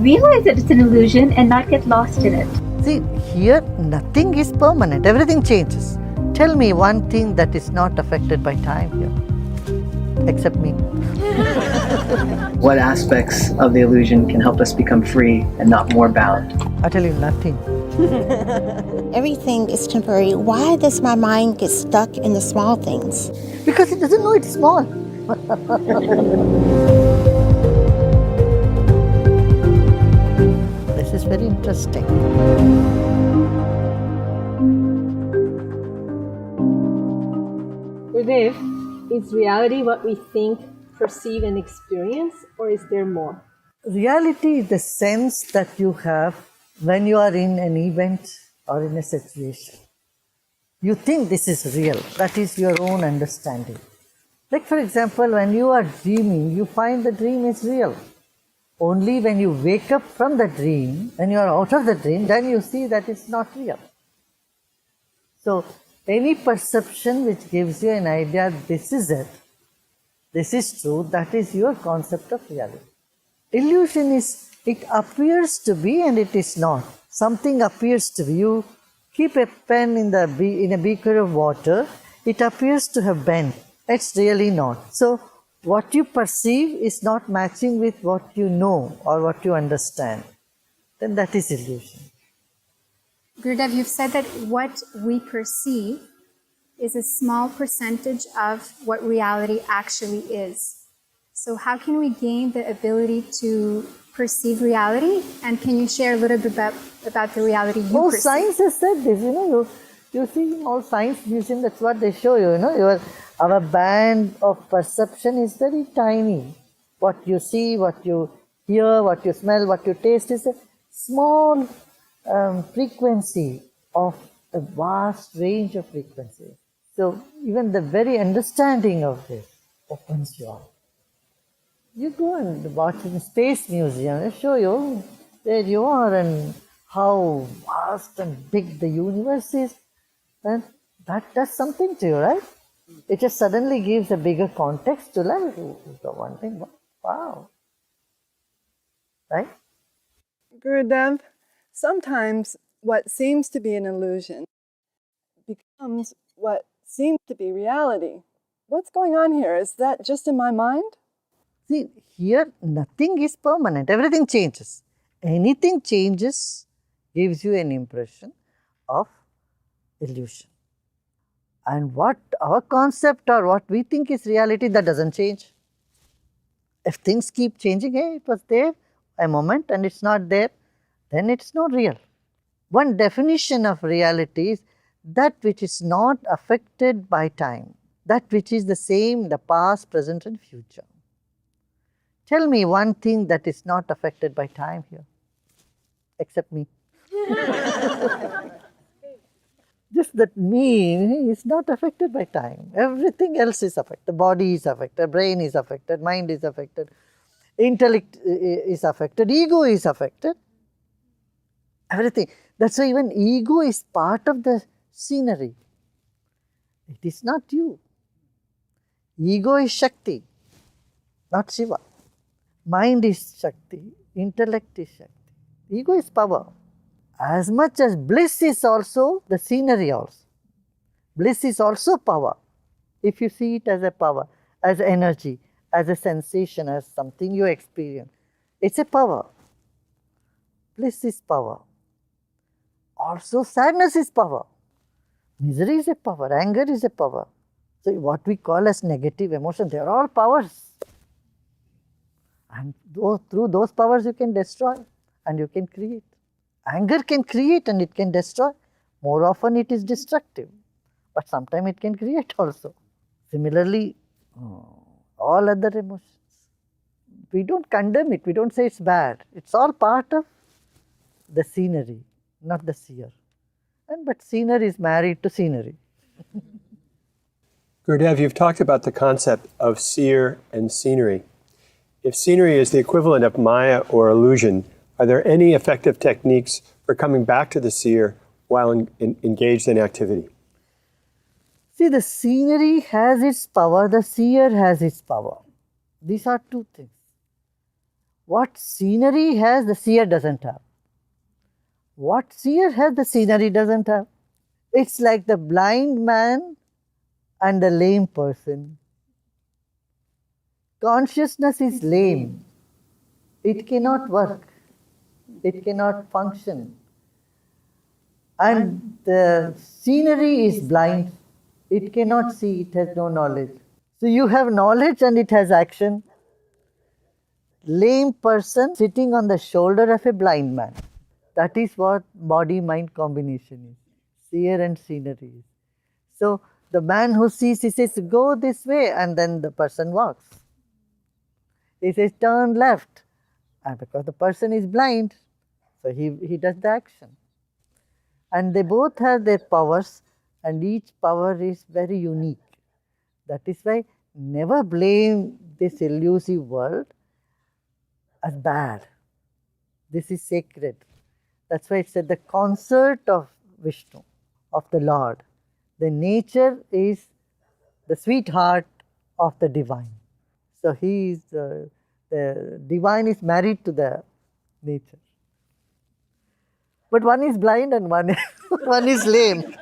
realize that it's an illusion and not get lost in it. See, here nothing is permanent, everything changes. Tell me one thing that is not affected by time here, except me. What aspects of the illusion can help us become free and not more bound? I tell you nothing. Everything is temporary. Why does my mind get stuck in the small things? Because it doesn't know it's small. This is very interesting. Gurudev, is reality what we think, perceive, and experience, or is there more? Reality is the sense that you have when you are in an event or in a situation. You think this is real. That is your own understanding. Like for example, when you are dreaming, you find the dream is real. Only when you wake up from the dream, when you are out of the dream, then you see that it's not real. So, any perception which gives you an idea, this is it, this is true, that is your concept of reality. Illusion is, it appears to be and it is not. Something appears to be. You keep a pen in a beaker of water, it appears to have bent. It's really not. So, what you perceive is not matching with what you know or what you understand. Then that is illusion. Gurudev, you've said that what we perceive is a small percentage of what reality actually is. So how can we gain the ability to perceive reality? And can you share a little bit about the reality you perceive? Science has said this, you see in all science museums, that's what they show you, our band of perception is very tiny. What you see, what you hear, what you smell, what you taste is a small frequency of a vast range of frequencies. So even the very understanding of this opens you up. You go and watch in a space museum, they show you where you are and how vast and big the universe is. And that does something to you, right? It just suddenly gives a bigger context to life. So one thing, wow. Right? Gurudev, sometimes what seems to be an illusion becomes what seems to be reality. What's going on here? Is that just in my mind? See, here nothing is permanent, everything changes. Anything changes gives you an impression of illusion. And what our concept or what we think is reality, that doesn't change. If things keep changing, hey, it was there a moment and it's not there, then it's not real. One definition of reality is that which is not affected by time, that which is the same in the past, present and future. Tell me one thing that is not affected by time here, except me. Just that me is not affected by time. Everything else is affected. The body is affected, brain is affected, mind is affected, intellect is affected, ego is affected. Everything. That's why even ego is part of the scenery. It is not you. Ego is Shakti, not Shiva. Mind is Shakti, intellect is Shakti. Ego is power. As much as bliss is also the scenery also. Bliss is also power. If you see it as a power, as energy, as a sensation, as something you experience, it's a power. Bliss is power. Also sadness is power. Misery is a power, anger is a power. So what we call as negative emotions, they are all powers. And through those powers you can destroy and you can create. Anger can create and it can destroy. More often it is destructive, but sometimes it can create also. Similarly, all other emotions. We don't condemn it, we don't say it's bad. It's all part of the scenery, not the seer. But scenery is married to scenery. Gurudev, you've talked about the concept of seer and scenery. If scenery is the equivalent of Maya or illusion, are there any effective techniques for coming back to the seer while engaged in activity? See, the scenery has its power, the seer has its power. These are two things. What scenery has, the seer doesn't have. What seer has, the scenery doesn't have. It's like the blind man and the lame person. Consciousness is lame. It cannot work. It cannot function. And the scenery is blind. It cannot see, it has no knowledge. So you have knowledge and it has action. Lame person sitting on the shoulder of a blind man. That is what body-mind combination is. Seer and scenery is. So the man who sees, he says, go this way, and then the person walks. He says, turn left. And because the person is blind, so he does the action. And they both have their powers, and each power is very unique. That is why never blame this elusive world as bad. This is sacred. That's why it said the concert of Vishnu, of the Lord. The nature is the sweetheart of the divine. So he is the divine is married to the nature. But one is blind and one is lame.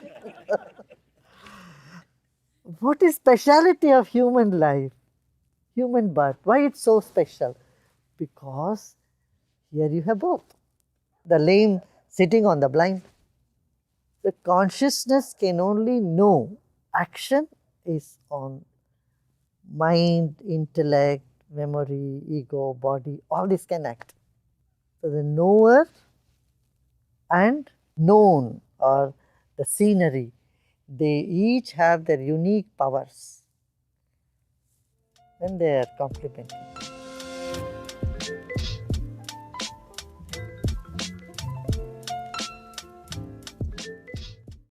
What is speciality of human life, human birth? Why it's so special? Because here you have both. The lame sitting on the blind. The consciousness can only know. Action is on mind, intellect, memory, ego, body, all this can act. So the knower and known, or the scenery, they each have their unique powers and they are complementary.